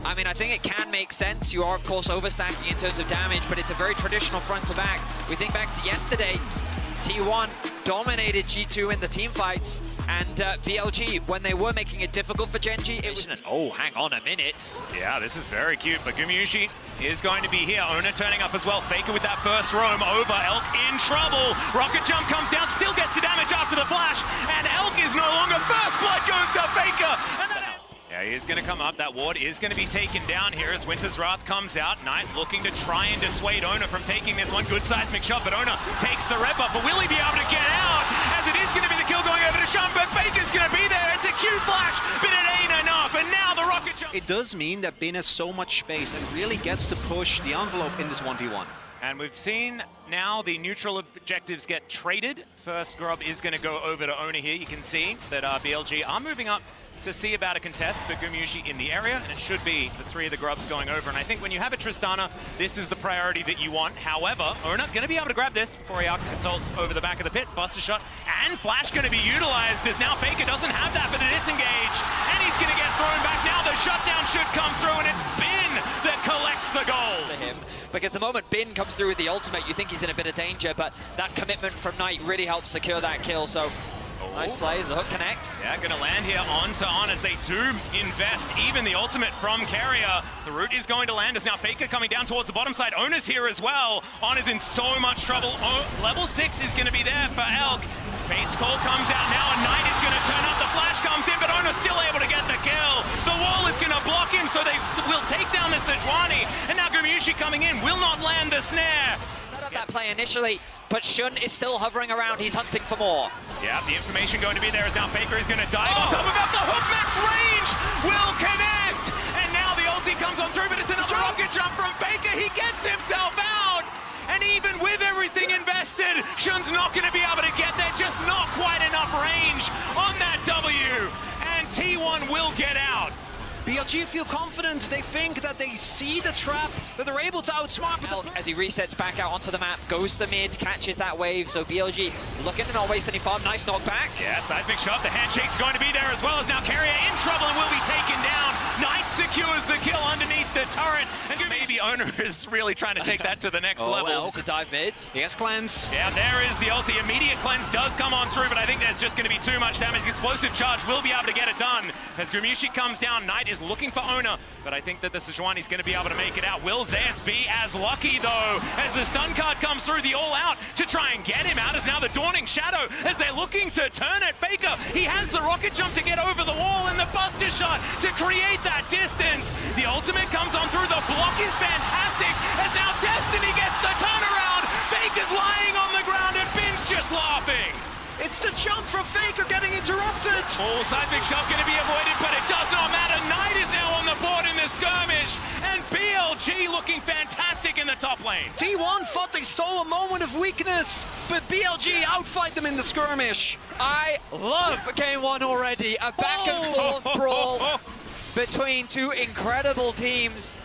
I mean, I think it can make sense. You are, of course, overstacking in terms of damage, but it's a very traditional front-to-back. We think back to yesterday, T1 dominated G2 in the team fights, and BLG, when they were making it difficult for Genji, it was... Oh, hang on a minute. Yeah, this is very cute, but Gumayusi is going to be here. Ona turning up as well. Faker with that first roam over. Elk in trouble. Rocket jump comes down, still gets the damage after the flash, and Elk is no longer first. Blood goes to Faker. Yeah, he is going to come up. That ward is going to be taken down here as Winter's Wrath comes out. Knight looking to try and dissuade Ona from taking this one. Good seismic shot, but Ona takes the rep up. But will he be able to get out? As it is going to be the kill going over to Shun, but Faker's going to be there. It's a cute flash, but it ain't enough. And now the rocket jump. It does mean that Bin has so much space and really gets to push the envelope in this 1v1. And we've seen now the neutral objectives get traded. First grub is going to go over to Ona here. You can see that BLG are moving up to see about a contest, but Gumayusi in the area, and it should be the three of the grubs going over. And I think when you have a Tristana, this is the priority that you want. However, Ona going to be able to grab this before he assaults over the back of the pit. Buster shot and flash going to be utilized as now Faker doesn't have that for the disengage, and he's going to get thrown back. Now the shutdown should come through, and it's Bin that collects the goal. For him, because the moment Bin comes through with the ultimate, you think he's in a bit of danger, but that commitment from Knight really helps secure that kill. So nice play as the hook connects. Yeah, going to land here on to On as they do invest even the ultimate from Carrier. The root is going to land as now Faker coming down towards the bottom side. Ona's here as well. On is in so much trouble. Level 6 is going to be there for Elk. Fate's call comes out now and Knight is going to turn up. The flash comes in, but Ona's still able to get the kill. The wall is going to block him, so they will take down the Sejuani. And now Gumayusi coming in will not land the snare. Set up that play initially, but Shun is still hovering around. He's hunting for more. Yeah, the information going to be there as now Faker is going to dive on top of it. The hook max range will connect. And now the ulti comes on through, but it's another rocket jump from Faker. He gets himself out. And even with everything invested, Shun's not going to be able to get there. Just not quite enough range on that W. And T1 will get out. BLG feel confident. They think that they see the trap, that they're able to outsmart. Elk, as he resets back out onto the map, goes to mid, catches that wave. So BLG looking to not waste any farm. Nice knockback. Yeah, seismic shot. The handshake's going to be there as well as now Carrier in trouble and will be taken down. Knight secures the kill underneath the turret. And maybe Owner is really trying to take that to the next level. It's a dive mid. He has cleanse. Yeah, there is the ulti. Immediate cleanse does come on through, but I think there's just going to be too much damage. Explosive charge will be able to get it done. As Gumayusi comes down, Knight is looking for Owner, but I think that the Sejuani is going to be able to make it out. Will Zeus be as lucky, though, as the stun card comes through, the all-out to try and get him out, as now the Dawning Shadow, as they're looking to turn it. Faker, he has the rocket jump to get over the wall, and the Buster shot to create that distance. The ultimate comes on through, the block is fantastic, as now Destiny gets the turnaround. Faker's lying on the ground, and Bin's just laughing. It's the jump from Faker getting interrupted. Full seismic shot going to be avoided, but it does not matter. Knight is now on the board in the skirmish, and BLG looking fantastic in the top lane. T1 thought they saw a moment of weakness, but BLG outfight them in the skirmish. I love game one already. A back and forth brawl between two incredible teams.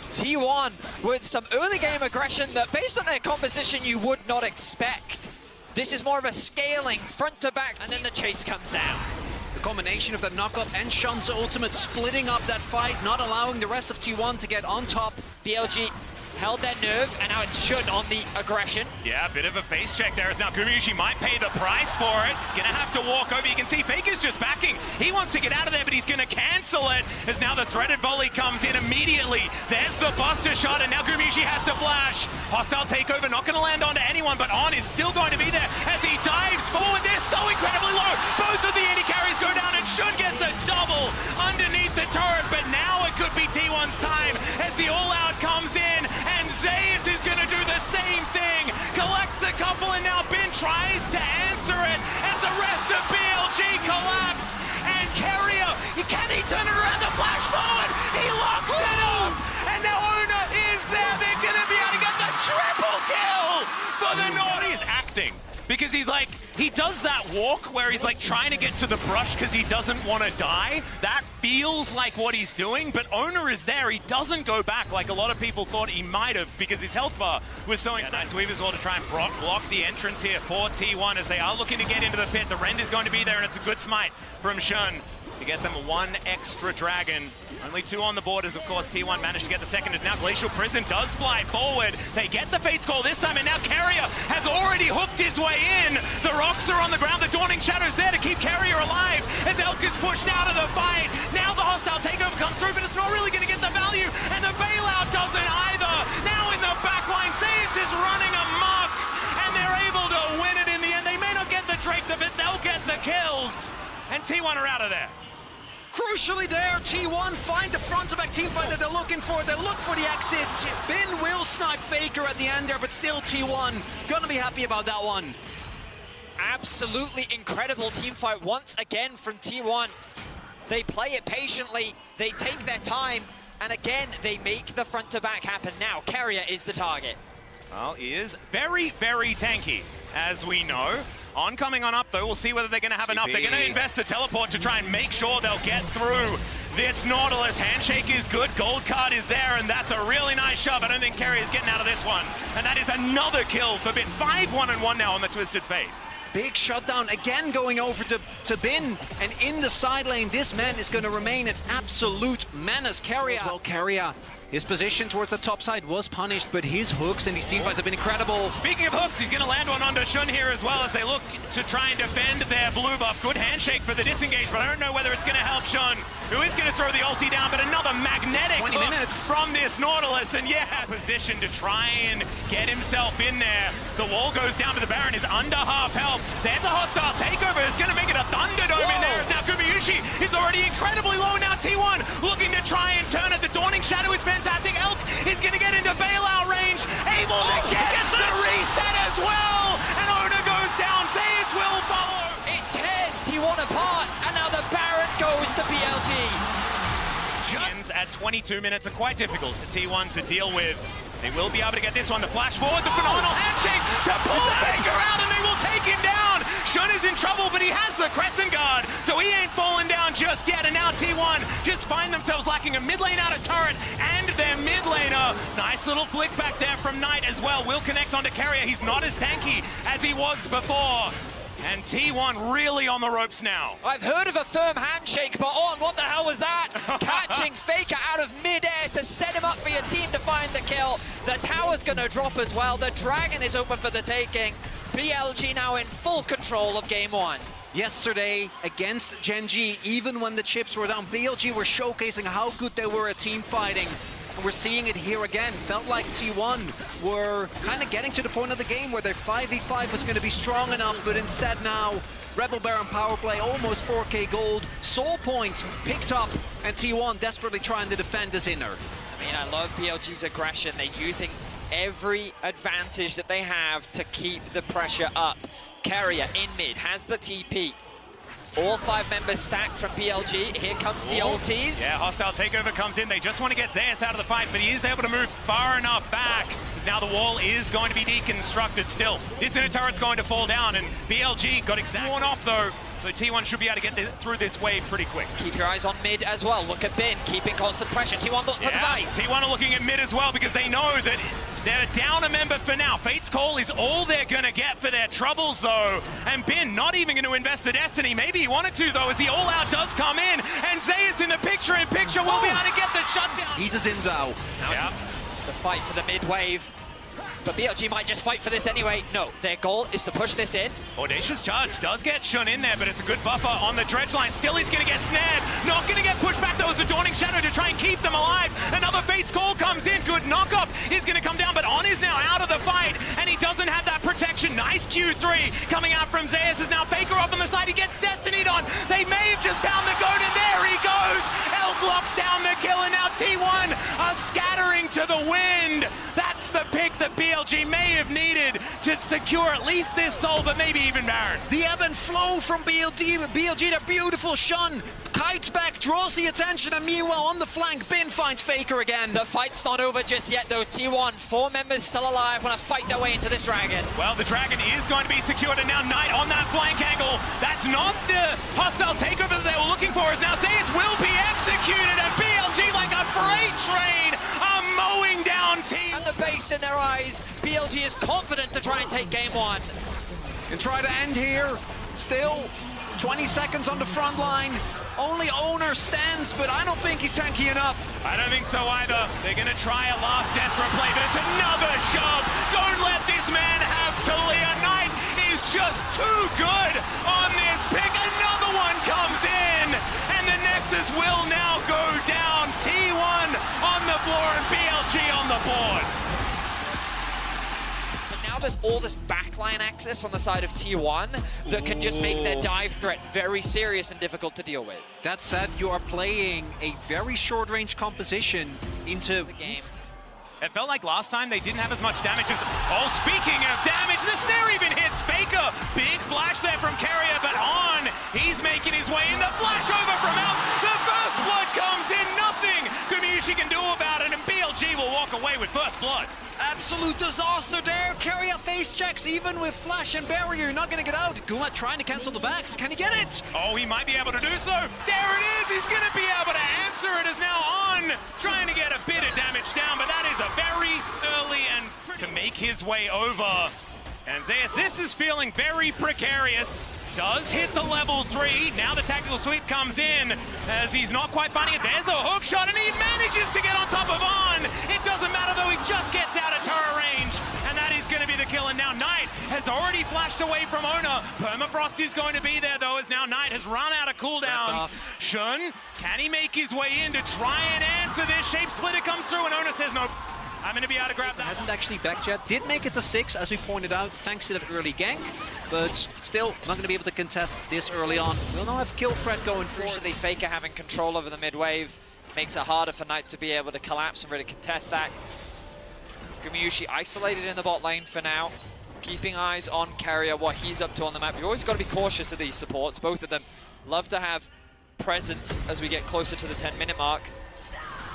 T1 with some early game aggression that, based on their composition, you would not expect. This is more of a scaling front to back, and then the chase comes down. The combination of the knockup and Shun's ultimate splitting up that fight, not allowing the rest of T1 to get on top. BLG held their nerve, and now it's Shun on the aggression. Yeah, a bit of a face check there as now Gumayusi might pay the price for it. He's going to have to walk over. You can see Faker's just backing. He wants to get out of there, but he's going to cancel it as now the threaded volley comes in immediately. There's the Buster shot, and now Gumayusi has to flash. Hostile takeover, not going to land onto anyone, but On is still going to be there as he dives forward. They're so incredibly low. Both of the AD carries go down, and Shun gets a double underneath the turret, but now it could be T1's time as the all-out comes in. And Zeus is going to do the same thing. Collects a couple, and now Bin tries to answer it as the rest of BLG collapse. And Carrier, can he turn it around? The flash forward, he locks it up. And now Ona is there. They're going to be able to get the triple kill for the North. He's acting. Because he's like, he does that walk where he's like trying to get to the brush because he doesn't want to die. That feels like what he's doing, but Owner is there. He doesn't go back like a lot of people thought he might have because his health bar was so nice weave as well to try and block the entrance here for T1 as they are looking to get into the pit. The rend is going to be there, and it's a good smite from Shun. to get them one extra dragon. Only 2 on the board as, of course, T1 managed to get the second as now Glacial Prison does fly forward. They get the Fate's Call this time, and now Carrier has already hooked his way in. The rocks are on the ground. The Dawning Shadow's there to keep Carrier alive as Elk is pushed out of the fight. Now the hostile takeover comes through, but it's not really going to get the value, and the bailout doesn't either. Now in the backline, Zeus is running amok, and they're able to win it in the end. They may not get the Drake, but they'll get the kills, and T1 are out of there. Crucially there, T1 find the front-to-back teamfight that they're looking for. They look for the exit. Bin will snipe Faker at the end there, but still T1 gonna be happy about that one. Absolutely incredible team fight once again from T1. They play it patiently, they take their time, and again, they make the front-to-back happen. Now, Carrier is the target. Well, he is very, very tanky, as we know. Oncoming on up, though, we'll see whether they're going to have enough. They're going to invest a teleport to try and make sure they'll get through this Nautilus. Handshake is good, gold card is there, and that's a really nice shove. I don't think Carrier's getting out of this one. And that is another kill for Bin. 5-1-1 now on the Twisted Fate. Big shutdown again going over to Bin, and in the side lane, this man is going to remain an absolute menace. Carrier, well, Carrier, his position towards the top side was punished, but his hooks and his teamfights have been incredible. Speaking of hooks, he's going to land one onto Shun here as well as they look to try and defend their blue buff. Good handshake for the disengage, but I don't know whether it's going to help Shun, who is going to throw the ulti down, but another magnetic 20 hook minutes from this Nautilus, and yeah, position to try and get himself in there. The wall goes down, but the Baron is under half health. There's a hostile takeover. It's going to make it a Thunderdome in there. Now Gumayushi is already incredibly low. Now T1 looking to try and turn it. The Dawning Shadow is fantastic. Elk is going to get into bailout range, able to get the reset as well, and Ona goes down. Zeus will follow. It tears T1 apart, and now the Baron goes to BLG. Ends at 22 minutes are quite difficult for T1 to deal with. They will be able to get this one. The flash forward, the phenomenal handshake to pull Faker out, and they will take him down. Shun is in trouble, but he has the Crescent Guard, so he ain't fallen down just yet. And now T1 just find themselves lacking a mid lane out of turret and their mid laner. Nice little flick back there from Knight as well. Will connect onto Carrier. He's not as tanky as he was before. And T1 really on the ropes now. I've heard of a firm handshake, but what the hell was that? Catching Faker out of mid-air to set him up for your team to find the kill. The tower's gonna drop as well. The Dragon is open for the taking. BLG now in full control of game 1. Yesterday against Gen.G, even when the chips were down, BLG were showcasing how good they were at team fighting. And we're seeing it here again. Felt like T1 were kind of getting to the point of the game where their 5v5 was going to be strong enough, but instead now, Rebel Baron power play, almost 4k gold, Soul Point picked up, and T1 desperately trying to defend this inner. I mean, I love BLG's aggression. They're using every advantage that they have to keep the pressure up. Carrier in mid, has the TP. All 5 members stacked from BLG. Here comes the ultis. Yeah, hostile takeover comes in. They just want to get Zeus out of the fight, but he is able to move far enough back. Because now the wall is going to be deconstructed still. This inner turret's going to fall down, and BLG got exactly one off though. So T1 should be able to get through this wave pretty quick. Keep your eyes on mid as well. Look at Bin, keeping constant pressure. T1 look for the fight. T1 are looking at mid as well because they know that they're down a member for now. Fate's Call is all they're going to get for their troubles, though. And Bin not even going to invest the Destiny. Maybe he wanted to, though, as the all-out does come in. And Zeus in the picture-in-picture will be able to get the shutdown. He's a Zinzao. Now it's the fight for the mid-wave. But BLG might just fight for this anyway. No, their goal is to push this in. Audacious Charge does get Shun in there, but it's a good buffer on the dredge line. Still he's going to get snared. Not going to get pushed back, though, as the Dawning Shadow to try and keep them alive. Another Fate's Call comes in. Good knockup. He's going to come down, but On is now out of the fight, and he doesn't have that protection. Nice Q3 coming out from Zeus. Is now Faker up on the side. He gets Destinied on. They may have just found the goat, and there he goes. Elk locks down the kill, and now T1 are scattering to the wind. That's the pick that BLG may have needed to secure at least this soul, but maybe even Baron. The ebb and flow from BLG, the beautiful Shun, kites back, draws the attention, and meanwhile on the flank, Bin finds Faker again. The fight's not over just yet though. T1, 4 members still alive, want to fight their way into this Dragon. Well, the Dragon is going to be secured, and now Knight on that flank angle. That's not the hostile takeover that they were looking for, as now Zeus will be executed, and BLG like a freight train are mowing down team. And the base in their eyes, BLG is confident to try and take game 1. And try to end here, still 20 seconds on the front line. Only Owner stands, but I don't think he's tanky enough. I don't think so either. They're going to try a last desperate play, but it's another shove. Don't let this man have Talia. Knight is just too good on this pick. Another one comes in, and the Nexus will now go down. T1 on the floor and BLG on the board. Now there's all this backline access on the side of T1 that can just make their dive threat very serious and difficult to deal with. That said, you are playing a very short-range composition into The game. It felt like last time they didn't have as much damage as... Oh, speaking of damage, the snare even hits Faker. Big flash there from Carrier, but On, he's making his way in. The flash over from Elk. The first blood comes in. Nothing Gumayusi can do about it, and BLG will walk away with first blood. absolute disaster there. Carrier face checks, even with flash and barrier, you're not going to get out. Guma trying to cancel the backs. Can he get it? Oh, he might be able to do so. There it is. He's going to be able to answer it. Is now On, trying to get a bit of damage down, but that is a very early and to make his way over. And Zeus, this is feeling very precarious. Does hit the level 3. Now the tactical sweep comes in as he's not quite finding it. There's a hook shot and he manages to get on top of On. It doesn't matter though, he just gets out of turret range. And that is going to be the kill. And now Knight has already flashed away from Ona. Permafrost is going to be there though, as now Knight has run out of cooldowns. Shun, can he make his way in to try and answer this? Shape Splitter comes through and Ona says no. I'm going to be able to grab that. Hasn't actually backed yet. Did make it to 6, as we pointed out, thanks to that early gank. But still, not going to be able to contest this early on. We'll now have kill threat going forward. Usually Faker having control over the mid wave makes it harder for Knight to be able to collapse and really contest that. Gumayusi isolated in the bot lane for now. Keeping eyes on Carrier, what he's up to on the map. You've always got to be cautious of these supports. Both of them love to have presence as we get closer to the 10-minute mark.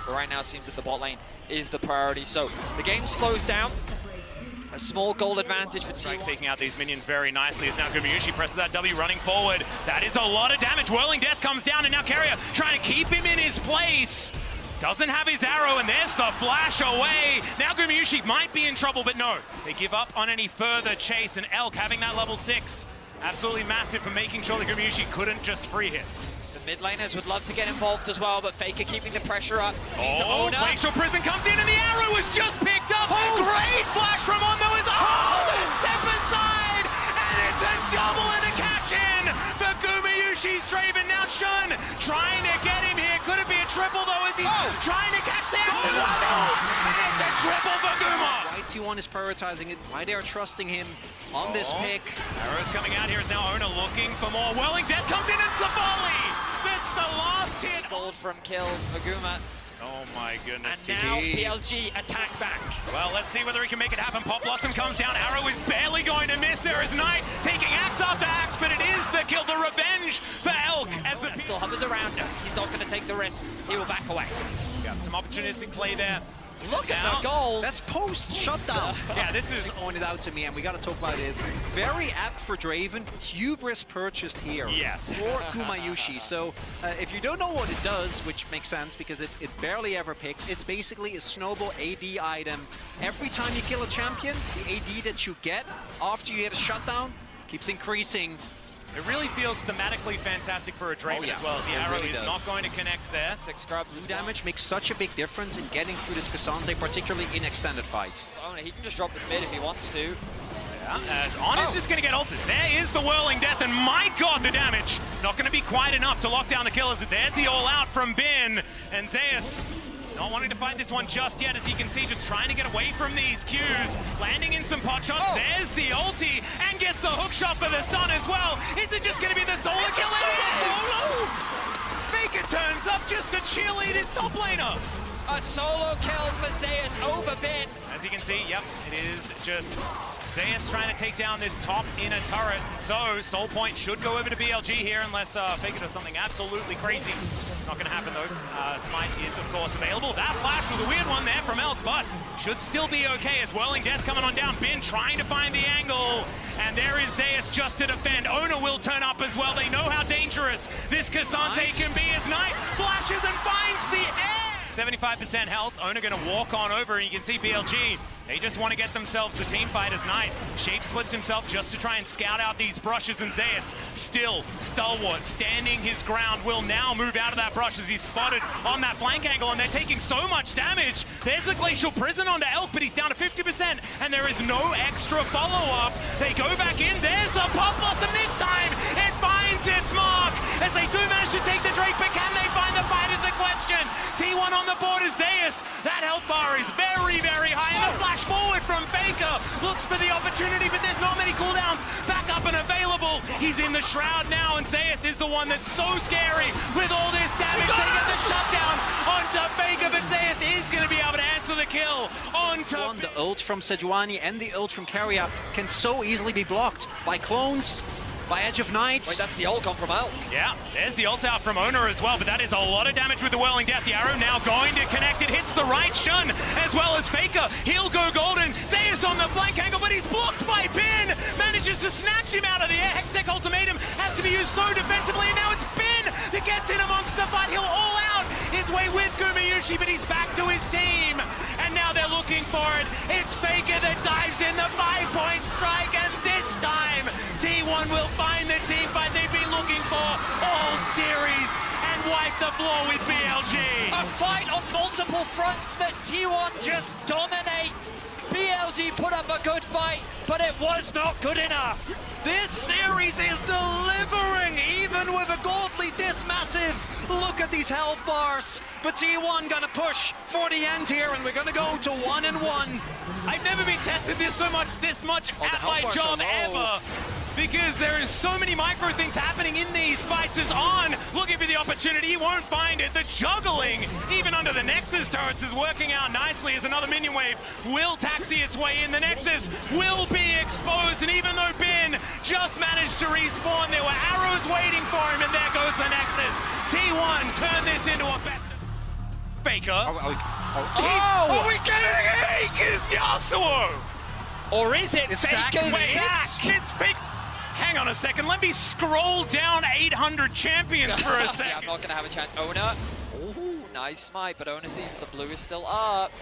But right now it seems that the bot lane is the priority. So the game slows down. A small goal advantage for T1. Taking out these minions very nicely as now Gumayusi presses that W running forward. That is a lot of damage. Whirling Death comes down and now Carrier trying to keep him in his place. Doesn't have his arrow and there's the flash away. Now Gumayusi might be in trouble, but no. They give up on any further chase, and Elk having that level 6. Absolutely massive for making sure that Gumayusi couldn't just free hit. Mid laners would love to get involved as well, but Faker keeping the pressure up. He's Oh, Ona. Glacial Prison comes in and the arrow was just picked up. Great flash from On though. Step aside, and it's a double and a cash in for Gumayusi's Draven. Now Shun trying to get him here. Could it be a triple though as he's trying to catch the acid? And it's a triple for Guma. Why T1 is prioritizing it, why they are trusting him on this pick. Arrows coming out here is now Ona looking for more. Whirling Death comes in and it's the volley. That's the last hit. Gold from kills for Guma. Oh my goodness. And now BLG attack back. Well, let's see whether he can make it happen. Pop Blossom comes down. Arrow is barely going to miss. There is Knight taking axe after axe, but it is the kill, the revenge for Elk. As the Still hovers around him. He's not going to take the risk. He will back away. got some opportunistic play there. Look at the gold. That's post shutdown. Yeah, this is... Pointed out to me, and we got to talk about this. Very apt for Draven. Hubris purchased here. Yes. For Gumayusi. So if you don't know what it does, which makes sense because it's barely ever picked, it's basically a snowball AD item. Every time you kill a champion, the AD that you get after you get a shutdown keeps increasing. It really feels thematically fantastic for a Draven as well. The arrow really is does. not going to connect there. 6 grubs as well. Damage makes such a big difference in getting through this Cassandre, particularly in extended fights. Oh, he can just drop this mid if he wants to. As On is just going to get ulted. There is the Whirling Death, and my god, the damage! Not going to be quite enough to lock down the killers. There's the all-out from Bin, and Zeus not wanting to fight this one just yet, as you can see, just trying to get away from these Qs. Landing in some pot shots. There's the ulti, and gets the hook shot for the Sun as well. Is it just going to be the solo kill? Faker turns up just to cheerlead his top laner. A solo kill for Zeus over Bin. As you can see, yep, it is just Zeus trying to take down this top inner turret. So, Soul Point should go over to BLG here unless Faker does something absolutely crazy. Not going to happen though. Smite is, of course, available. That flash was a weird one there from Elk, but should still be okay as Whirling Death coming on down. Bin trying to find the angle. And there is Zeus just to defend. Ona will turn up as well. They know how dangerous this Cassandre can be as Knight flashes and finds the air. 75% health. Ona going to walk on over, and you can see BLG They just want to get themselves the team fighters night. Shape splits himself just to try and scout out these brushes, and Zeus, still stalwart, standing his ground, will now move out of that brush as he's spotted on that flank angle, and they're taking so much damage. There's the Glacial Prison onto Elk, but he's down to 50%, and there is no extra follow-up. They go back in. There's the Pop Blossom this time. It finds its mark as they do manage to take the Drake, but can they find the fight is a question. T1 on the board is Zeus. That health bar is very, very high, and the flash forward from Faker looks for the opportunity, but there's not many cooldowns back up and available. He's in the shroud now, and Zeus is the one that's so scary with all this damage. They get the shutdown onto Faker, but Zeus is going to be able to answer the kill onto... The ult from Sejuani and the ult from Carrier can so easily be blocked by clones, by Edge of Night. Wait, that's the ult gone from Elk. Yeah, there's the ult out from Owner as well, but that is a lot of damage with the Whirling Death. The arrow now going to connect. It hits the right Shun as well as Faker. He'll go golden. Zeus on the flank angle, but he's blocked by Bin. Manages to snatch him out of the air. Hextech Ultimatum has to be used so defensively, and now it's Bin that gets in amongst the fight. He'll all out his way with Gumayushi, but he's back to his team. And now they're looking for it. It's Faker that dives in the 5-point strike, and this time T1 will find the team fight they've been looking for all series and wipe the floor with BLG. A fight on multiple fronts that T1 just dominate. BLG put up a good fight, but it was not good enough. This series is delivering, even with a gold lead this massive. Look at these health bars. But T1 gonna push for the end here, and we're gonna go to 1-1. I've never been tested this much at my job ever. Because there is so many micro things happening in these fights. As On looking for the opportunity, he won't find it. The juggling, even under the Nexus turrets, is working out nicely as another minion wave will taxi its way in. The Nexus will be exposed, and even though Bin just managed to respawn, there were arrows waiting for him, and there goes the Nexus. T1 turn this into a best. Faker. Are we getting it? Faker's Yasuo! Or is it It's Faker's Zac? It's Faker. Hang on a second, let me scroll down 800 champions for a second. Yeah, I'm not going to have a chance. Owner. Ooh, nice smite, but Owner sees the blue is still up.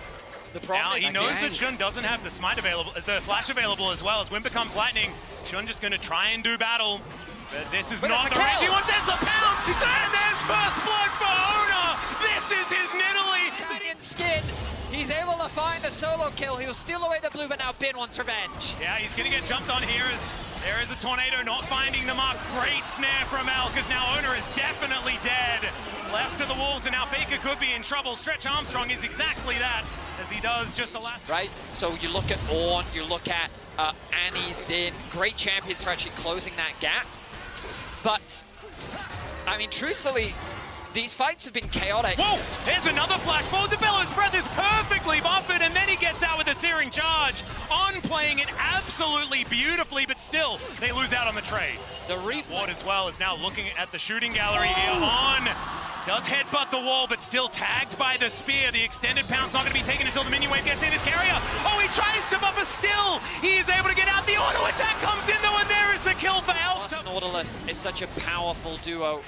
The problem Now is he knows that Shun doesn't have the smite available, the flash available as well. As Wind becomes lightning, Shun just going to try and do battle. But this is not the range he wants. There's the pounce! And there's first blood for Owner! This is his Nidalee! Minion skin. He's able to find a solo kill. He'll steal away the blue, but now Bin wants revenge. Yeah, he's going to get jumped on here as there is a tornado not finding the mark. Great snare from Elk, as now Owner is definitely dead. Left to the wolves, and now Faker could be in trouble. Stretch Armstrong is exactly that, as he does just a last... Right, so you look at Ornn, you look at Annie, Xin. Great champions for actually closing that gap. But, I mean, truthfully, these fights have been chaotic. Whoa! There's another flash forward. The Bellow's Breath is perfectly buffered, and then he gets out with a searing charge. On playing it absolutely beautifully, but still, they lose out on the trade. The Ward as well is now looking at the shooting gallery here. On does headbutt the wall, but still tagged by the spear. The extended pounce not going to be taken until the minion wave gets in his carrier. Oh, he tries to buffer still. He is able to get out. The auto attack comes in though, and there is the kill for Elk. Nautilus is such a powerful duo.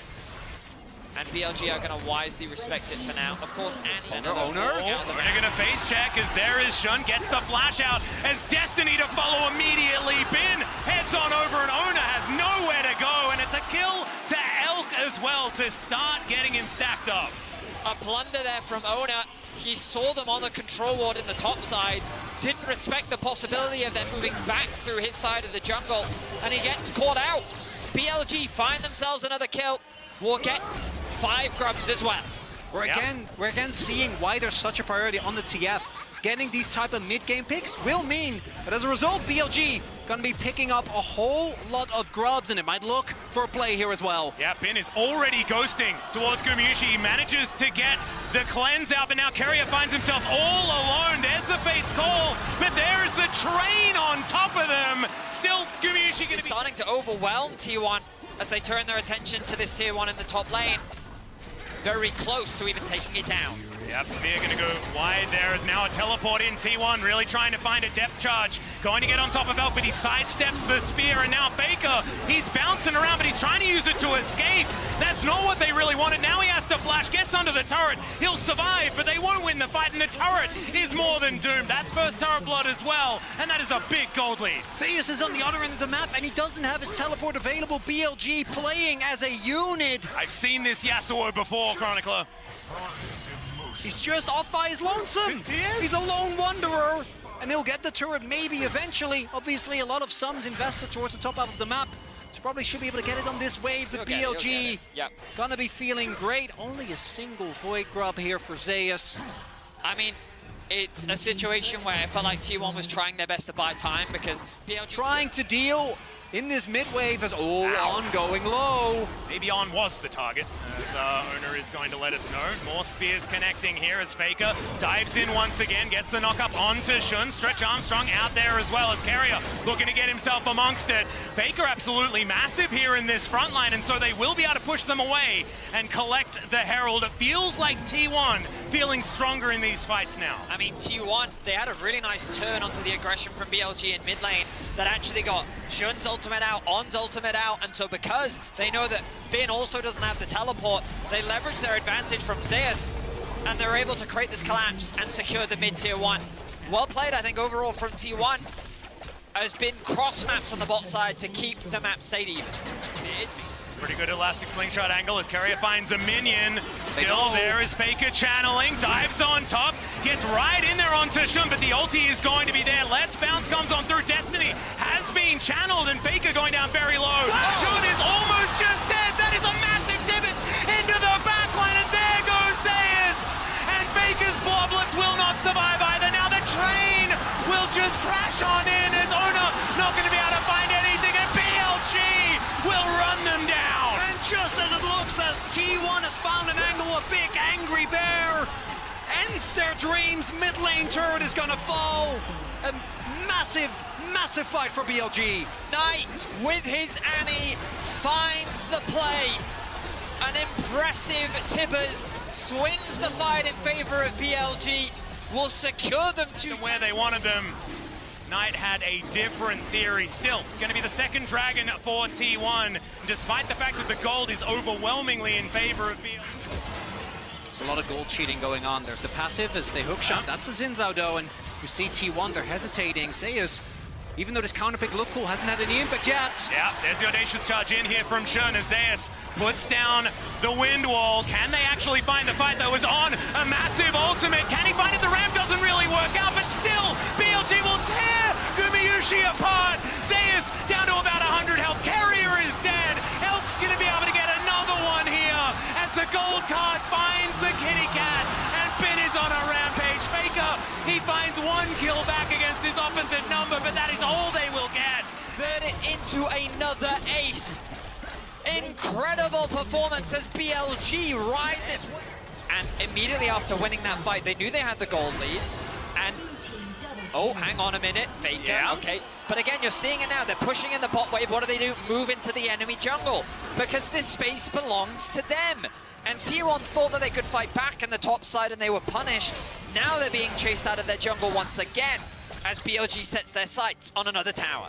And BLG are going to wisely respect it for now. Of course, and Owner. They're going to face check as there is Shun, gets the flash out as Destiny to follow immediately. Bin heads on over, and Owner has nowhere to go, and it's a kill to Elk as well to start getting him stacked up. A plunder there from Owner. He saw them on the control ward in the top side, didn't respect the possibility of them moving back through his side of the jungle, and he gets caught out. BLG find themselves another kill. Will get 5 grubs as well. We're again seeing why there's such a priority on the TF. Getting these type of mid-game picks will mean that as a result, BLG gonna be picking up a whole lot of grubs, and it might look for a play here as well. Yeah, Bin is already ghosting towards Gumayushi. He manages to get the cleanse out, but now Carrier finds himself all alone. There's the Fate's Call, but there's the train on top of them. Still, Gumayushi gonna be starting to overwhelm T1 as they turn their attention to this tier 1 in the top lane. Very close to even taking it down. Yep, Spear going to go wide. There is now a teleport in. T1 really trying to find a depth charge. Going to get on top of Elk, but he sidesteps the Spear, and now Faker, he's bouncing around, but he's trying to use it to escape. That's That's not what they really wanted. Now he has to flash, gets under the turret. He'll survive, but they won't win the fight, and the turret is more than doomed. That's first turret blood as well, and that is a big gold lead. Zeus is on the other end of the map, and he doesn't have his teleport available. BLG playing as a unit. I've seen this Yasuo before, Chronicler. He's just off by his lonesome. He is. He's a lone wanderer, and he'll get the turret maybe eventually. Obviously, a lot of sums invested towards the top half of the map. So probably should be able to get it on this wave, but BLG gonna be feeling great. Only a single Void Grub here for Zeus. I mean, it's a situation where I felt like T1 was trying their best to buy time because BLG Trying to deal in this mid wave as On going low. Maybe On was the target, as Owner is going to let us know. More spears connecting here as Faker dives in once again, gets the knock up onto Shun. Stretch Armstrong out there as well as Carrier looking to get himself amongst it. Faker absolutely massive here in this front line, and so they will be able to push them away and collect the Herald. It feels like T1 feeling stronger in these fights now. I mean, T1, they had a really nice turn onto the aggression from BLG in mid lane that actually got Shun's ultimate out, On's ultimate out, and so because they know that Bin also doesn't have the teleport, they leverage their advantage from Zeus, and they're able to create this collapse and secure the mid-tier 1. Well played, I think, overall from T1. Has been cross maps on the bot side to keep the map stayed even. It's pretty good elastic slingshot angle as Carrier finds a minion. Still there is Faker channeling, dives on top, gets right in there onto Shun, but the ulti is going to be there. Let's Bounce comes on through. Destiny has been channeled, and Faker going down very low. Shun is almost just dead. That is a massive pivot into the backline, and there goes Zeus. And Faker's bloblets will not survive either. Now the train will just crash on in as Ona not going to be able to find anything, and BLG will run them down. And just as it looks, as T1 has found an angle, a big angry bear ends their dreams. Mid lane turret is gonna fall. A massive, massive fight for BLG. Knight with his Annie finds the play. An impressive Tibbers swings the fight in favor of BLG. Will secure them to where they wanted them. Knight had a different theory. Still, it's going to be the second dragon for T1, despite the fact that the gold is overwhelmingly in favor of BLG. There's a lot of gold cheating going on. There's the passive as they hook shot. That's a Xin Zhao though, and you see T1, they're hesitating. Zeus, even though this counter pick looked cool, hasn't had any impact yet. Yeah, there's the audacious charge in here from Shun as Zeus puts down the wind wall. Can they actually find the fight that was on? A massive ultimate. Can he find it? The ramp doesn't really work out, but still, BLG will tear Gumayushi apart. Zeus down to about 100 health. Carrier is dead. Elk's going to be able to get another one here as the gold card finds the kitty cat, and Bin is on a rampage. Faker, he finds one kill back against his opposite number, but that is all they will get. Turn it into another ace. Incredible performance as BLG ride this way. And immediately after winning that fight, they knew they had the gold leads. And, oh, hang on a minute, Faker, yeah. Okay. But again, you're seeing it now. They're pushing in the bot wave. What do? Move into the enemy jungle. Because this space belongs to them. And T1 thought that they could fight back in the top side and they were punished. Now they're being chased out of their jungle once again as BLG sets their sights on another tower.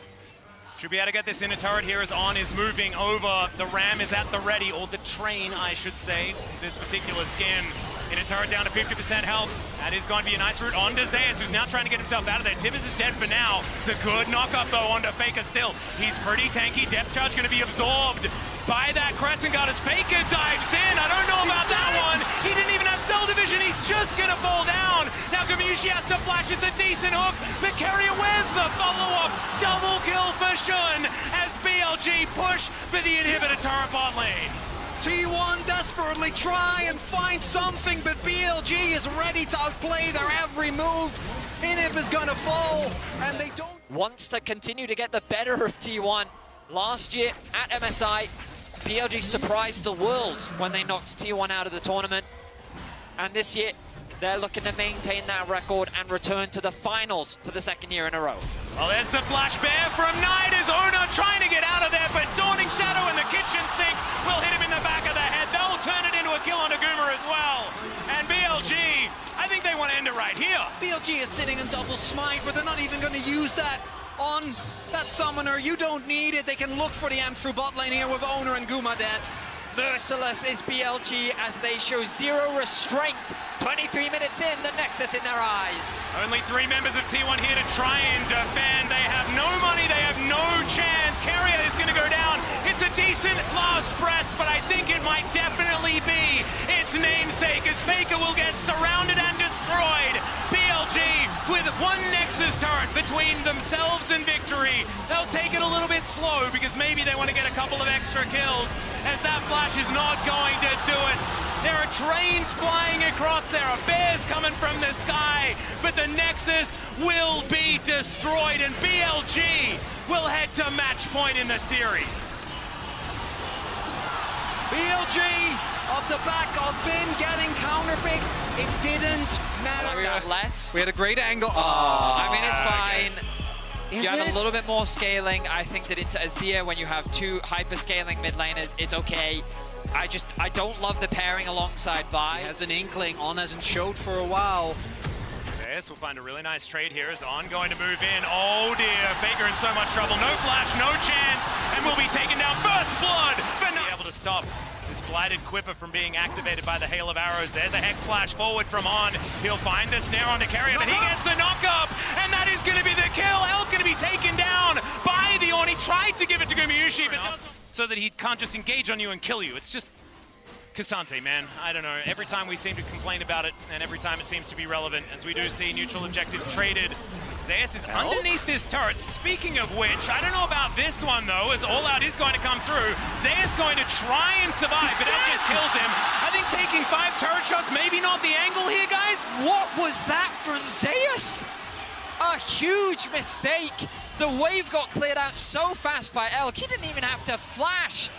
Should be able to get this inner turret here as On is moving over. The ram is at the ready, or the train, I should say, this particular skin. Inner turret down to 50% health. That is going to be a nice route onto Zeus, who's now trying to get himself out of there. Tibbers is dead for now. It's a good knock-up, though, onto Faker still. He's pretty tanky. Depth charge going to be absorbed by that Crescent Guard as Faker dives in. I don't know about that one. He didn't even have cell division. He's just going to fall down. Now Gumayushi has to flash. It's a decent hook. The carrier, where's the follow-up? Double kill for Shun as BLG push for the inhibitor turret bot lane. T1 desperately try and find something, but BLG is ready to outplay their every move. Inhib is gonna fall, and they don't... Wants to continue to get the better of T1. Last year at MSI, BLG surprised the world when they knocked T1 out of the tournament. And this year, they're looking to maintain that record and return to the finals for the second year in a row. Well, there's the flash bear from Knight as Ona trying to get out of there, but Dawning Shadow in the kitchen sink will hit him in the back of the head. They'll turn it into a kill on Aguma as well. And BLG, I think they want to end it right here. BLG is sitting in double smite, but they're not even going to use that on that summoner. You don't need it. They can look for the M through bot lane here with Owner and Guma dead. merciless is BLG as they show zero restraint. 23 minutes in, the Nexus in their eyes. Only 3 members of T1 here to try and defend. They have no money, they have no chance. Carrier is going to go down. It's a decent last breath, but I think it might definitely be its namesake as Faker will get surrounded and destroyed. BLG with one Nexus turret between themselves and victory. They'll take it a little bit slow because maybe they want to get a couple of extra kills, as that flash is not going to do it. There are trains flying across, there are bears coming from the sky, but the Nexus will be destroyed and BLG will head to match point in the series. BLG off the back of Bin getting counterpicks. It didn't matter. We had less. We had a great angle. I mean, it's fine. Is You have it? a little bit more scaling. I think that into Azir, when you have two hyper-scaling mid laners, it's okay. I don't love the pairing alongside Vi. Has an inkling. On hasn't showed for a while. Zeus will find a really nice trade here as On going to move in. Oh dear, Faker in so much trouble. No flash, no chance, and will be taken down. First blood, but not able to stop this blighted Quipper from being activated by the hail of arrows. There's a Hex Flash forward from On. He'll find the snare on the carrier, but he gets the knock up, and that is going to be the kill. Elk going to be taken down by the On. He tried to give it to Gumayusi, but doesn't. So that he can't just engage on you and kill you. It's just K'Sante, man. I don't know. Every time we seem to complain about it, and every time it seems to be relevant, as we do see neutral objectives traded. Zeus is underneath this turret. Speaking of which, I don't know about this one, though, as All Out is going to come through. Zeus going to try and survive, but that just kills him. I think taking 5 turret shots, maybe not the angle here, guys. What was that from Zeus? A huge mistake. The wave got cleared out so fast by Elk. He didn't even have to flash.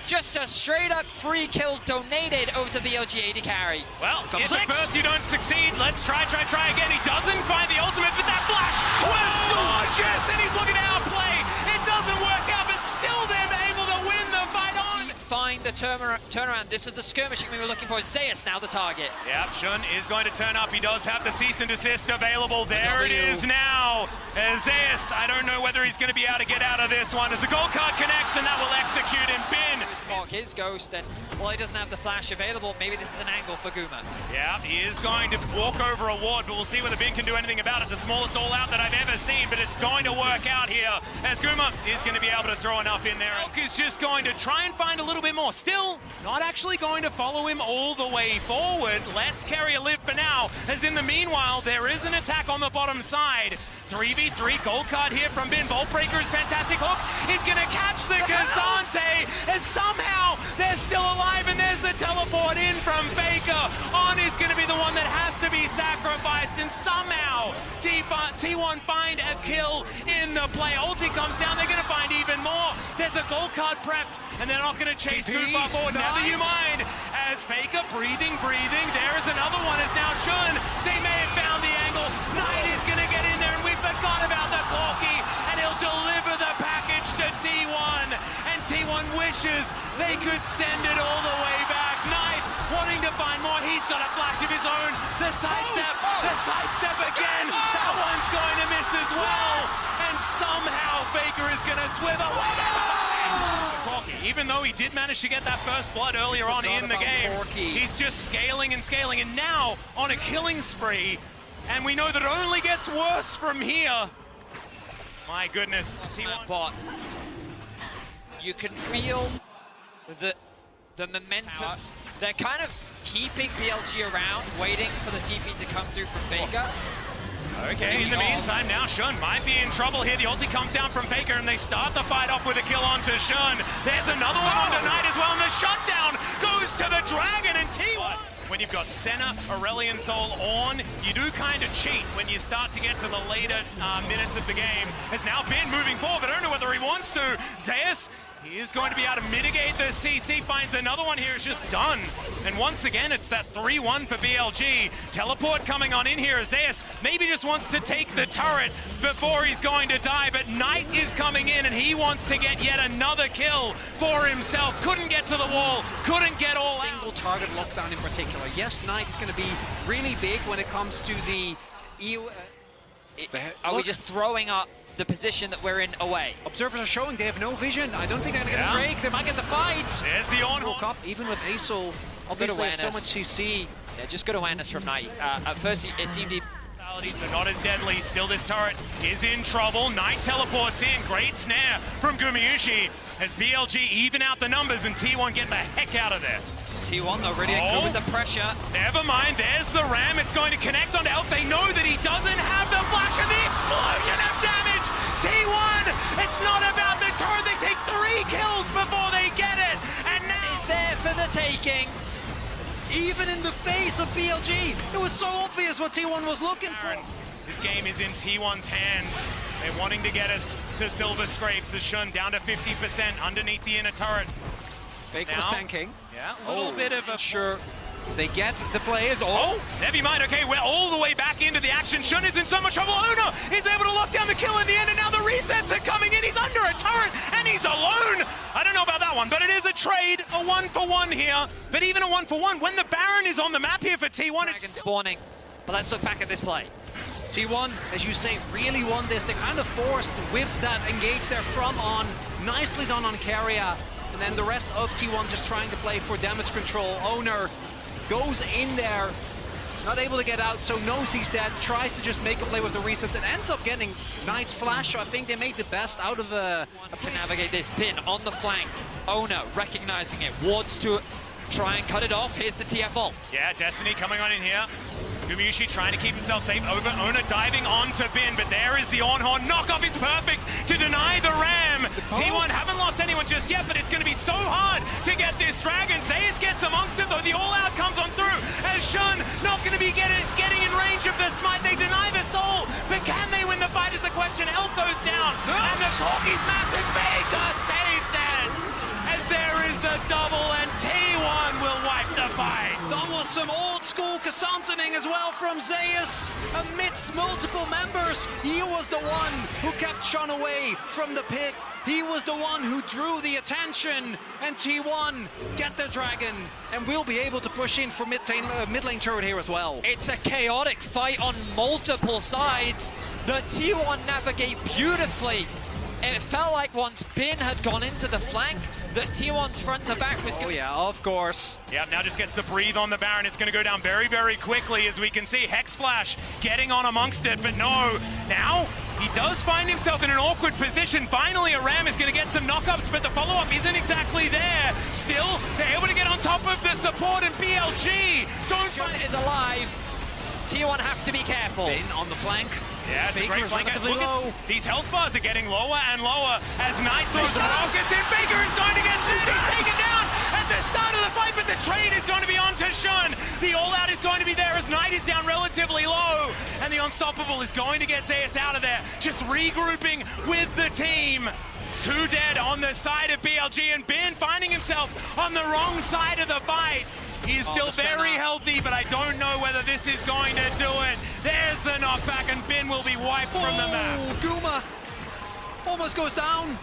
Just a straight up free kill donated over to BLG AD carry. Well, if at first you don't succeed, let's try again. He doesn't find the ultimate, but that flash was gorgeous, and he's looking to outplay. It doesn't work out, but still then able to win the fight on. Find the turnaround. This is the skirmishing we were looking for. Zeus now the target. Yep, Shun is going to turn up. He does have the cease and desist available. There it is now. Zeus, I don't know whether he's going to be able to get out of this one as the gold card connects, and that will execute him. Bin. His ghost, and while he doesn't have the flash available, maybe this is an angle for Guma. Yeah, he is going to walk over a ward, but we'll see whether Bin can do anything about it. The smallest all out that I've ever seen, but it's going to work out here as Guma is going to be able to throw enough in there. Elk is just going to try and find a little bit more. Still not actually going to follow him all the way forward. Let's carry a live for now, as in the meanwhile, there is an attack on the bottom side. 3v3 gold card here from Bin. Bolt Breaker's fantastic hook. He's going to catch the K'Sante, as somehow they're still alive, and there's the teleport in from Faker. On is going to be the one that has to be sacrificed, and somehow T1 find a kill in the play. Ulti comes down, they're going to find even more. There's a gold card prepped, and they're not going to chase too far forward. Never you mind. As Faker breathing. There is another one as now Shun. They may have found the angle. Knight is going to get in there, and we forgot about the Corki, and he'll deliver the package to T1. And T1 wishes they could send it all the way back. Knight wanting to find more. He's got a flash of his own. The sidestep again. That one's going to miss as well. And somehow Faker is going to swivel. Even though he did manage to get that first blood earlier on in the game, he's just scaling, and now on a killing spree. And we know that it only gets worse from here. My goodness. But you can feel the momentum. They're kind of keeping BLG around, waiting for the TP to come through from Faker. Okay, in the meantime, now Shun might be in trouble here. The ulti comes down from Faker, and they start the fight off with a kill onto Shun. There's another one on Knight as well, and the shutdown goes to the Dragon and T1. When you've got Senna, Aurelion Sol on, you do kind of cheat when you start to get to the later minutes of the game. As now Bin moving forward, but I don't know whether he wants to. Zeus, he is going to be able to mitigate the CC, finds another one here, is just done. And once again, it's that 3-1 for BLG. Teleport coming on in here as Zeus maybe just wants to take the turret before he's going to die, but Knight is coming in and he wants to get yet another kill for himself. Couldn't get to the wall, couldn't get all Single target lockdown in particular. Yes, Knight's going to be really big when it comes to the EU. Are we just throwing up the position that we're in away. Observers are showing they have no vision. I don't think they're going to get a break. They might get the fight. There's the Woke up, even with Aesol, obviously there's so much CC. Yeah, just good awareness from Knight. At first, it seemed he... Are not as deadly. Still, this turret is in trouble. Knight teleports in. Great snare from Gumayusi as BLG even out the numbers and T1 get the heck out of there. T1 though really good with the pressure. Never mind, there's the ram. It's going to connect onto Elf. They know that he doesn't have the flash and the explosion of damage. T1, it's not about the turret. They take 3 kills before they get it. And now is there for the taking. Even in the face of BLG, it was so obvious what T1 was looking for. This game is in T1's hands. They're wanting to get us to silver scrapes as Shun down to 50% underneath the inner turret. Fake was tanking. Yeah, a little bit of a... Sure. They get the players. Never mind. Okay, we're all the way back into the action. Shun is in so much trouble. Ona is able to lock down the kill in the end, and now the resets are coming in. He's under a turret, and he's alone. I don't know about that one, but it is a trade, a 1-for-1 here. But even a 1-for-1, when the Baron is on the map here for T1, Dragon it's spawning. But let's look back at this play. T1, as you say, really won this. They kind of forced with that engage there from on. Nicely done on Carrier. And then the rest of T1 just trying to play for damage control. Owner goes in there, not able to get out, so knows he's dead, tries to just make a play with the resets, and ends up getting Knight's flash. So I think they made the best out of can navigate this pin on the flank. Owner recognizing it, wards to try and cut it off. Here's the TF ult. Yeah, Destiny coming on in here. Gumayusi trying to keep himself safe over Ona diving onto Bin, but there is the on-horn. Knockoff is perfect to deny the ram. T1 haven't lost anyone just yet, but it's going to be so hard to get this dragon. Zeus gets amongst it, though the all-out comes on through, as Shun not going to be getting in range of the smite. They deny the soul, but can they win the fight is the question. Elf goes down, and the Corky's massive Vega saves it, as there is the double, and T1 will wipe the fight. That was some old-school Cassantoning as well from Zeus. Amidst multiple members, he was the one who kept Shun away from the pit. He was the one who drew the attention, and T1 get the dragon, and we'll be able to push in for mid lane turret here as well. It's a chaotic fight on multiple sides that T1 navigate beautifully. It felt like once Bin had gone into the flank, that T1's front to back was going. Oh yeah, of course. Yeah, now just gets to breathe on the Baron. It's going to go down very, very quickly, as we can see Hex Splash getting on amongst it, but no. Now, he does find himself in an awkward position. Finally, a ram is going to get some knockups, but the follow-up isn't exactly there. Still, they're able to get on top of the support, and BLG don't Shun is alive. T1 have to be careful. Bin on the flank. Yeah, it's Faker a great is flank. relatively Look low. at these health bars are getting lower and lower as Knight throws the rockets in. Faker is going to get taken down at the start of the fight, but the trade is going to be on to Shun. The all-out is going to be there as Knight is down relatively low, and the Unstoppable is going to get Zeus out of there, just regrouping with the team. 2 dead on the side of BLG, and Bin finding himself on the wrong side of the fight. He is still very healthy, but I don't know whether this is going to do it. There's the knockback, and Bin will be wiped from the map. Guma almost goes down,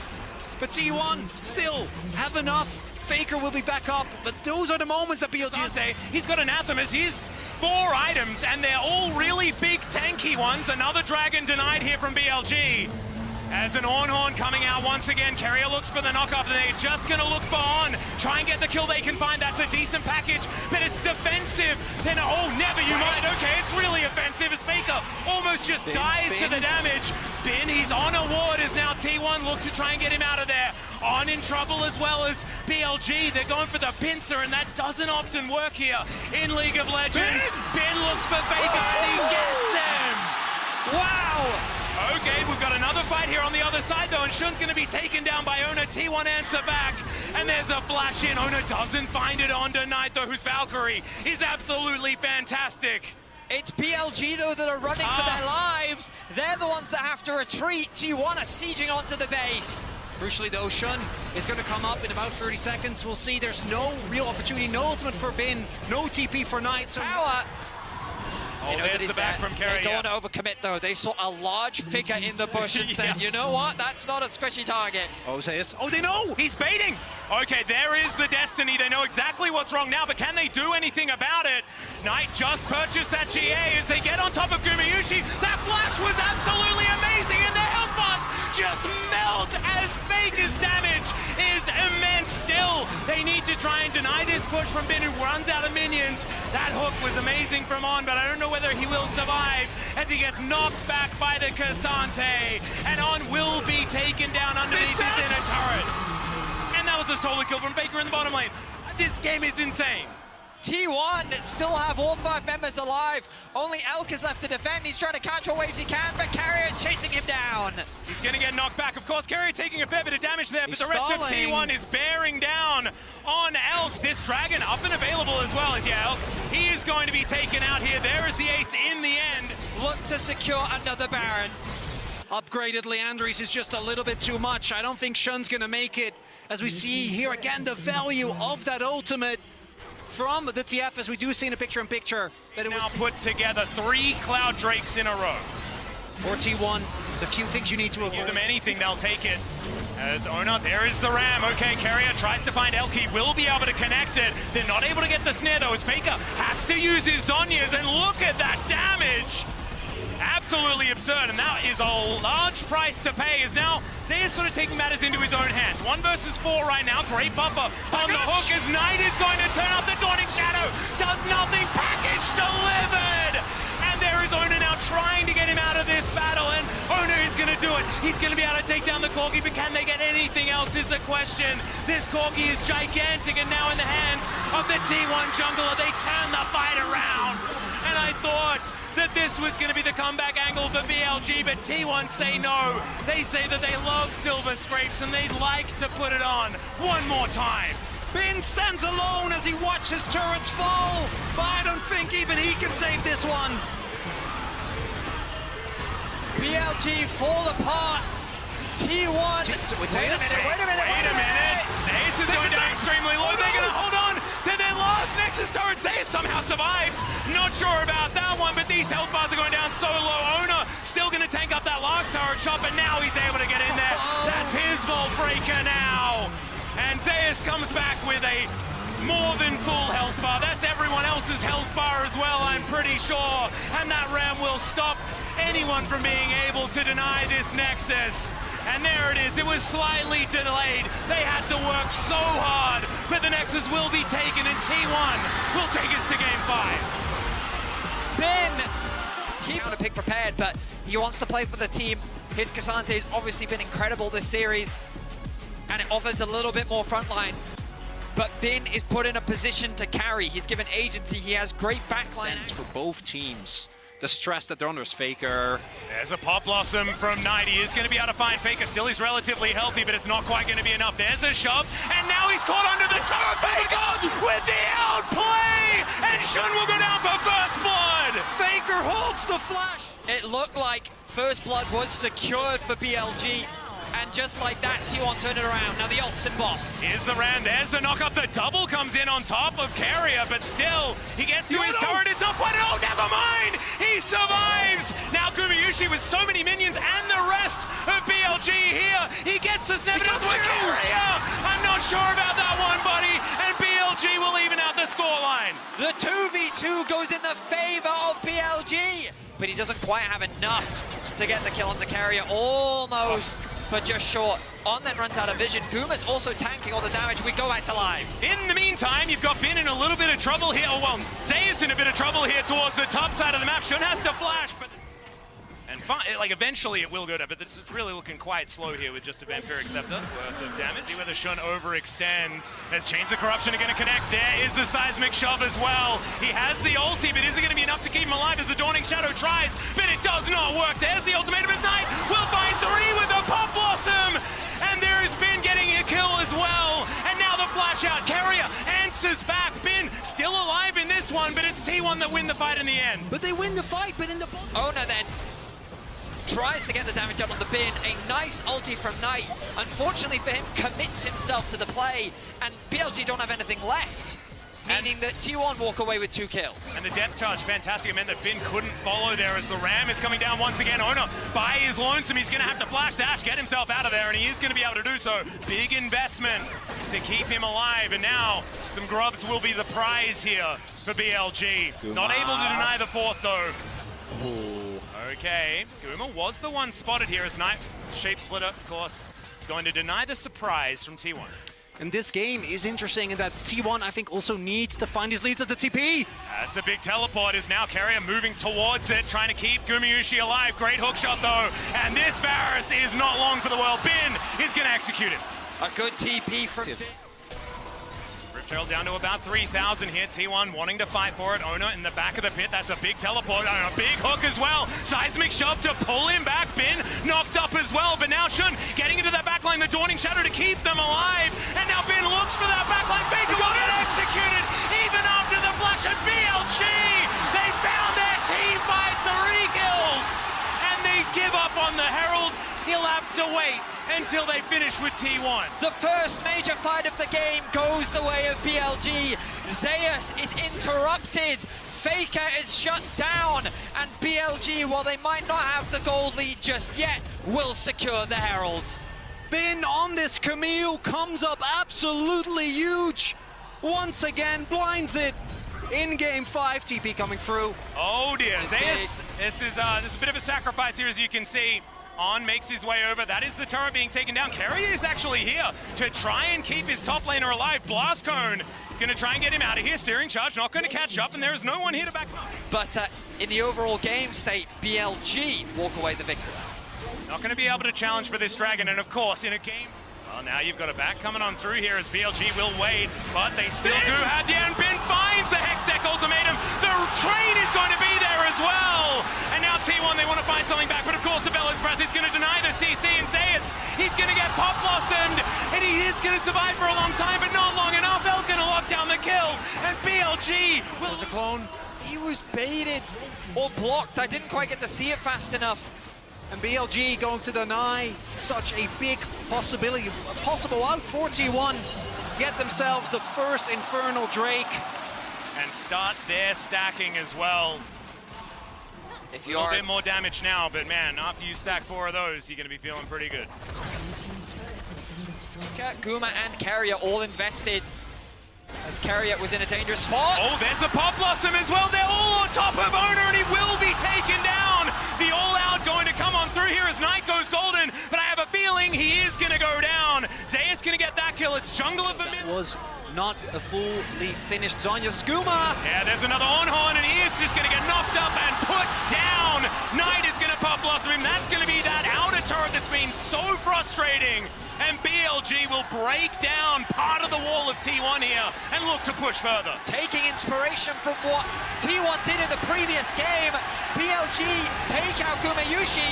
but T1 still have enough. Faker will be back up, but those are the moments that BLG is... He's got Anathemas. He's 4 items, and they're all really big, tanky ones. Another dragon denied here from BLG. As an Ornhorn coming out once again, Carrier looks for the knockup, and they're just going to look for On. Try and get the kill they can find. That's a decent package, but it's defensive. Then, oh, never you mind. Okay, it's really offensive as Faker almost just dies to the damage. Bin, he's on a ward as now T1 look to try and get him out of there. On in trouble as well as BLG. They're going for the pincer, and that doesn't often work here in League of Legends. Bin looks for Faker, and he gets him. Wow. Okay, we've got another fight here on the other side, though, and Shun's going to be taken down by Ona. T1 answer back, and there's a flash in. Ona doesn't find it on Knight, though, whose Valkyrie is absolutely fantastic. It's BLG, though, that are running for their lives. They're the ones that have to retreat. T1 are sieging onto the base. Crucially, though, Shun is going to come up in about 30 seconds. We'll see. There's no real opportunity, no ultimate for Bin, no TP for Knight. So Tower. Oh, there's the back from Carrier. They don't want to overcommit, though. They saw a large figure in the bush and said, you know what? That's not a squishy target. Oh, Zeus. Oh, they know! He's baiting! Okay, there is the Destiny. They know exactly what's wrong now, but can they do anything about it? Knight just purchased that GA as they get on top of Gumayusi. That flash was absolutely amazing, and the health bars His damage is immense still. They need to try and deny this push from Bin, who runs out of minions. That hook was amazing from On, but I don't know whether he will survive as he gets knocked back by the Cassante. And On will be taken down underneath his inner turret. And that was a solo kill from Faker in the bottom lane. This game is insane. T1 still have all 5 members alive. Only Elk is left to defend. He's trying to catch what waves he can, but Carrier is chasing him down. He's going to get knocked back. Of course, Carrier taking a fair bit of damage there, but the rest of T1 is bearing down on Elk. This Dragon up and available as well as Elk. He is going to be taken out here. There is the ace in the end. Look to secure another Baron. Upgraded Leandris is just a little bit too much. I don't think Shun's gonna make it. As we see here again, the value of that ultimate from the TF, as we do see in a picture-in-picture. That it Now was put together 3 Cloud Drakes in a row. for T1. There's a few things you need to Give avoid. them anything, they'll take it. As Ona, there is the Ram. Okay, Carrier tries to find Elky, will be able to connect it. They're not able to get the snare though, as Faker has to use his Zhonya's, and look at that damage! Absolutely absurd, and that is a large price to pay, as now Zeus sort of taking matters into his own hands. 1 versus 4 right now, great buffer on the hook as Knight is going to turn up the Dawning Shadow, does nothing, package delivered! And there is Ona now trying to get him out of this battle, and Ona is going to do it. He's going to be able to take down the Corgi, but can they get anything else is the question. This Corgi is gigantic, and now in the hands of the T1 jungler, they turn the fight around. And I thought that this was going to be the comeback angle for BLG, but T1 say no. They say that they love Silver Scrapes, and they'd like to put it on one more time. Bin stands alone as he watches turrets fall, but I don't think even he can save this one. BLG fall apart. T1. Wait a minute. Zeus is going down extremely low. They're going to hold on to their last Nexus turret. Zeus somehow survives. Not sure about that one, but these health bars are going down so low. Ona still going to tank up that last turret shot, but now he's able to get in there. That's his Vault Breaker now. And Zeus comes back with a more than full health bar. That's everyone else's health bar as well, I'm pretty sure. And that Ram will stop anyone from being able to deny this Nexus. And there it is, it was slightly delayed. They had to work so hard, but the Nexus will be taken, and T1 will take us to game 5. Bin, he got a pick prepared, but he wants to play for the team. His Cassante has obviously been incredible this series, and it offers a little bit more frontline. But Bin is put in a position to carry. He's given agency, he has great backline. For both teams. The stress that they're under is Faker. There's a Pop Blossom from Knight. He is going to be able to find Faker. Still, he's relatively healthy, but it's not quite going to be enough. There's a shove, and now he's caught under the turret. Faker with the outplay, and Shun will go down for first blood. Faker holds the flash. It looked like first blood was secured for BLG. And just like that, T1 turned it around. Now the ult's in bot. Here's the Ram, there's the knock up. The double comes in on top of Carrier, but still, he gets to his turret. It's not quite, oh, never mind! He survives! Now Gumayushi with so many minions and the rest of BLG here. He gets the snap, and it's with Carrier! I'm not sure about that one, buddy. And BLG will even out the scoreline. The 2v2 goes in the favor of BLG, but he doesn't quite have enough to get the kill onto Carrier. Almost, but just short. On then runs out of vision. Guma's also tanking all the damage. We go back to live. In the meantime, you've got Bin in a little bit of trouble here. Oh, well, Zeus in a bit of trouble here towards the top side of the map. Shun has to flash, but... And like eventually it will go down, but it's really looking quite slow here with just a Vampiric Scepter worth of damage. See whether Shun overextends as Chains of Corruption are going to connect. There is the Seismic Shove as well. He has the ulti, but is it going to be enough to keep him alive as the Dawning Shadow tries? But it does not work. There's the ultimatum as Knight will find 3 with a Pop Blossom. And there has Bin getting a kill as well. And now the flash out. Carrier answers back. Bin still alive in this one, but it's T1 that win the fight in the end. But they win the fight, but in the... Ona then tries to get the damage up on the Bin. A nice ulti from Knight. Unfortunately for him, commits himself to the play, and BLG don't have anything left. Meaning that T1 walk away with 2 kills. And the depth charge, fantastic. It meant that Bin couldn't follow there as the Ram is coming down once again. Ona, by his lonesome, he's going to have to flash dash, get himself out of there, and he is going to be able to do so. Big investment to keep him alive, and now some grubs will be the prize here for BLG. Not able to deny the 4th, though. Okay, Guma was the one spotted here as Knight. Shape splitter, of course, It's going to deny the surprise from T1. And this game is interesting in that T1, I think, also needs to find his leads at the TP. That's a big teleport. Is now Carrier moving towards it, trying to keep Gumayusi alive. Great hook shot, though. And this Varus is not long for the world. Bin is going to execute it. A good TP from Rip Trail down to about 3,000 here. T1 wanting to fight for it. Ona in the back of the pit. That's a big teleport and a big hook as well. Seismic shove to pull him back. Bin knocked up as well. But now Shun getting into that backline. The Dawning Shadow to keep them alive. And now Bin looks for that backline. Faker got it executed even after the flash. And BLG, they found their team by 3 kills. And they give up on the Herald. He'll have to wait until they finish with T1. the first major fight of the game goes the way of BLG. Zeus is interrupted. Faker is shut down. And BLG, while they might not have the gold lead just yet, will secure the Heralds. Bin on this Camille comes up absolutely huge. Once again, blinds it. In game 5, TP coming through. Oh dear, This is Zeus, this is a bit of a sacrifice here, as you can see. On makes his way over. That is the turret being taken down. Carrier is actually here to try and keep his top laner alive. Blast Cone is going to try and get him out of here. Searing Charge not going to catch up, and there is no one here to back him up. But in the overall game state, BLG walk away the victors. Not going to be able to challenge for this dragon, and of course, in a game... Well, now you've got a back coming on through here as BLG will wait, but they still do have the end. Bin finds the Hextech ultimatum. The train is going to be there as well. And now T1, they want to find something back, but of course the Bellows Breath is going to deny the CC, and Zeus, he's going to get pop blossomed, and he is going to survive for a long time, but not long enough. Elk going to lock down the kill, and BLG will... There's a clone. He was baited or blocked. I didn't quite get to see it fast enough. And BLG going to deny such a big possibility, possible out for T1. Get themselves the first Infernal Drake. And start their stacking as well. If A you little are bit more damage now, but man, after you stack 4 of those, you're going to be feeling pretty good. Guma and Carrier all invested, as Carrier was in a dangerous spot. Oh, there's a Pop Blossom as well. They're all on top of Ona, and he will be taken down. The all-out going to come on through here as Knight goes golden, but I have a feeling he is going to go down. Zeus going to get that kill. It's Jungle of the mid. Was not a fully finished Zonya's Guma. Yeah, there's another on-horn, and he is just going to get knocked up and put down. Knight is going to Pop Blossom him. That's going to be that outer turret that's been so frustrating. And BLG will break down part of the wall of T1 here and look to push further. Taking inspiration from what T1 did in the previous game, BLG take out Gumayusi.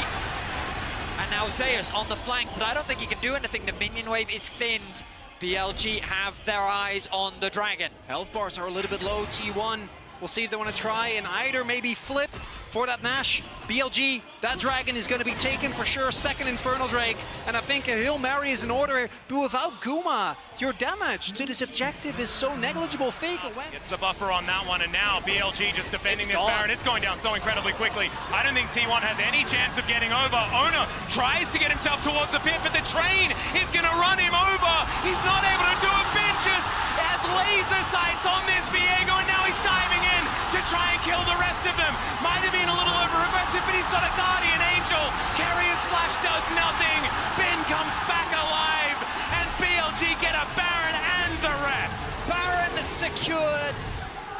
And now Zeus on the flank, but I don't think he can do anything. The minion wave is thinned. BLG have their eyes on the dragon. Health bars are a little bit low, T1. We'll see if they want to try and either maybe flip for that Nash. BLG, that dragon is going to be taken for sure. Second Infernal Drake. And I think a Hail Mary is in order. But without Guma, your damage to this objective is so negligible. Faker went. Gets the buffer on that one, and now BLG just defending It's this gone. Baron. It's going down so incredibly quickly. I don't think T1 has any chance of getting over. Ona tries to get himself towards the pit, but the train is going to run him over. He's not able to do it. Ben just has laser sights on this Viego, and now he's diving in to try and kill the rest of them. Might have been a little over-aggressive, but he's got a Guardian Angel. Carrier Splash does nothing. Ben comes back alive, and BLG get a Baron and the rest. Baron secured,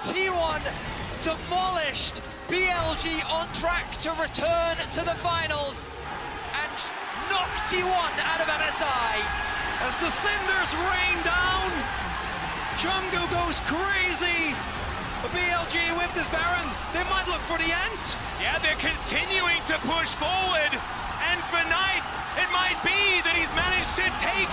T1 demolished, BLG on track to return to the finals and knock T1 out of MSI. As the cinders rain down, Jungle goes crazy. BLG with this Baron. They might look for the end. Yeah, they're continuing to push forward, and for Knight, it might be that he's managed to take